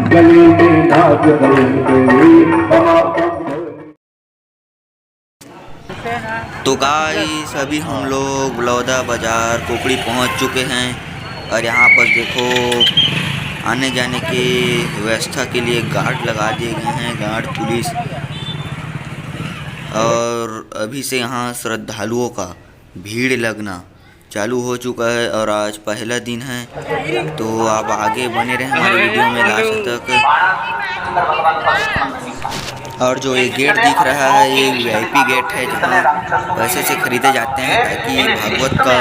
गली में नाच तो गाइस अभी हम लोग बलौदा बाजार कुकड़ी पहुंच चुके हैं और यहाँ पर देखो आने जाने की व्यवस्था के लिए गार्ड लगा दिए गए हैं, गार्ड पुलिस। और अभी से यहाँ श्रद्धालुओं का भीड़ लगना चालू हो चुका है और आज पहला दिन है, तो आप आगे बने रहें हमारे वीडियो में लास्ट तक। और जो ये गेट दिख रहा है ये वीआईपी गेट है जहाँ पैसे से खरीदे जाते हैं ताकि भागवत का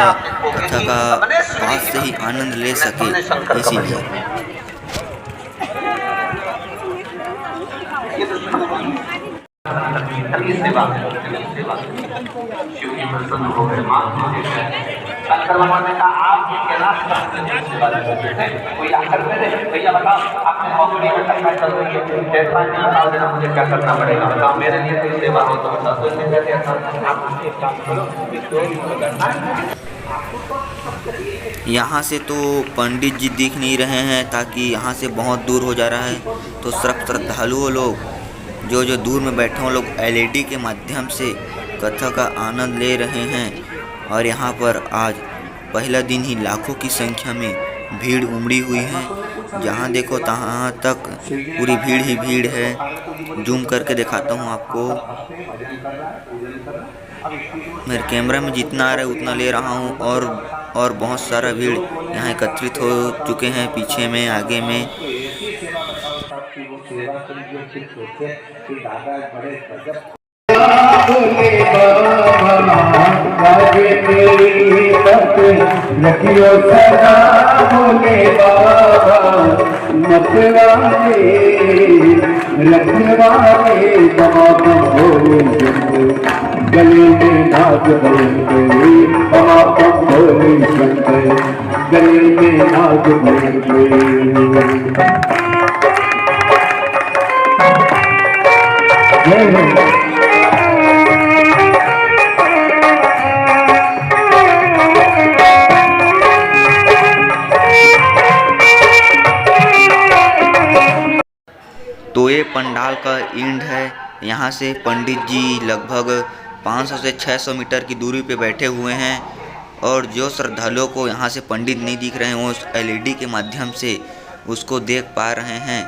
कथा का पास से ही आनंद ले सके, इसीलिए। कोई आखिर में भैया बताओ आपने हॉस्पिटल में टक्कर चल रही है, जैसा नहीं बताओ देना मुझे क्या करना पड़ेगा, बताओ मेरे लिए कोई सेवा हो तो बता दो। यहाँ से तो पंडित जी दिख नहीं रहे हैं ताकि यहाँ से बहुत दूर हो जा रहा है, तो सिर्फ श्रद्धालुओं लोग जो दूर में बैठे हैं लोग एलईडी के माध्यम से कथा का आनंद ले रहे हैं। और यहाँ पर आज पहला दिन ही लाखों की संख्या में भीड़ उमड़ी हुई है, जहाँ देखो तहाँ तक पूरी भीड़ ही भीड़ है। जूम करके दिखाता हूँ आपको, मेरे कैमरा में जितना आ रहा है उतना ले रहा हूँ। और बहुत सारा भीड़ यहाँ एकत्रित हो चुके हैं, पीछे में आगे में। रखियो सदा भोले बाबा मतवाले रखवाले बाबा भोले गले में नाच भोले बाबा भोले शंकर गले में नाच भोले। तो ये पंडाल का एंड है, यहाँ से पंडित जी लगभग 500 से 600 मीटर की दूरी पे बैठे हुए हैं। और जो श्रद्धालुओं को यहाँ से पंडित नहीं दिख रहे हैं वो एलईडी के माध्यम से उसको देख पा रहे हैं।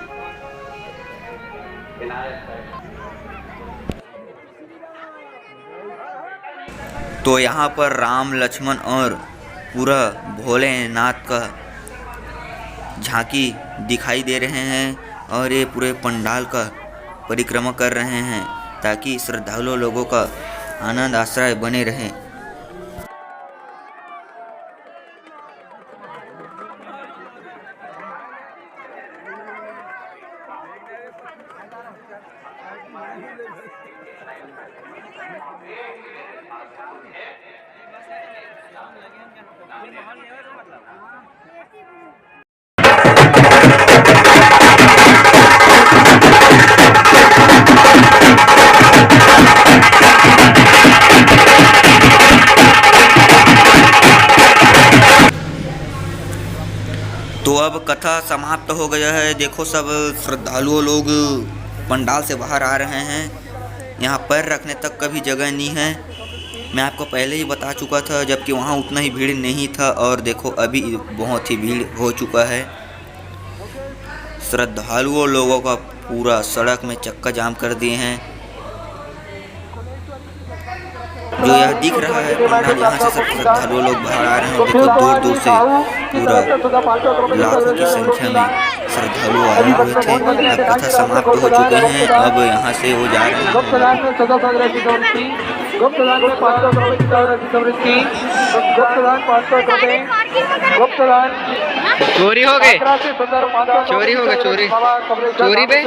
तो यहाँ पर राम लक्ष्मण और पूरा भोलेनाथ का झांकी दिखाई दे रहे हैं और ये पूरे पंडाल का परिक्रमा कर रहे हैं ताकि श्रद्धालु लोगों का आनंद आश्रय बने रहे। तो अब कथा समाप्त हो गया है। देखो सब श्रद्धालुओं लोग पंडाल से बाहर आ रहे हैं, यहाँ पैर रखने तक का भी जगह नहीं है। मैं आपको पहले ही बता चुका था जबकि वहाँ उतना ही भीड़ नहीं था, और देखो अभी बहुत ही भीड़ हो चुका है। श्रद्धालुओं लोगों का पूरा सड़क में चक्का जाम कर दिए हैं। जो यह दिख रहा है पंडाल, यहाँ से सब श्रद्धालु लोग बाहर आ रहे हैं। देखो दूर दूर से पूरा लाखों की संख्या में श्रद्धालु आए हुए थे। अब कथा समाप्त हो चुके हैं, अब यहाँ से वो जा रहे हैं। चोरी हो गए, चोरी हो गए, चोरी चोरी पे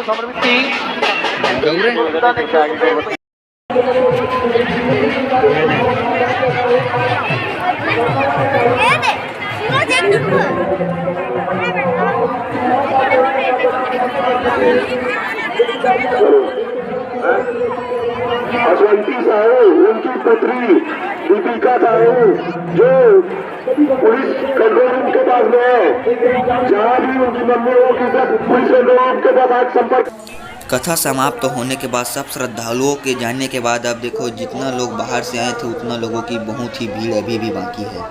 अश्वंती साहू, उनकी पुत्री दीपिका साहू जो पुलिस कंट्रोल रूम के पास में है, जहाँ भी उनकी मम्मी हो कि सब पुलिस कंट्रोल रूम के पास आज संपर्क। कथा समाप्त होने के बाद सब श्रद्धालुओं के जाने के बाद अब देखो जितना लोग बाहर से आए थे उतना लोगों की बहुत ही भीड़ अभी भी बाकी है।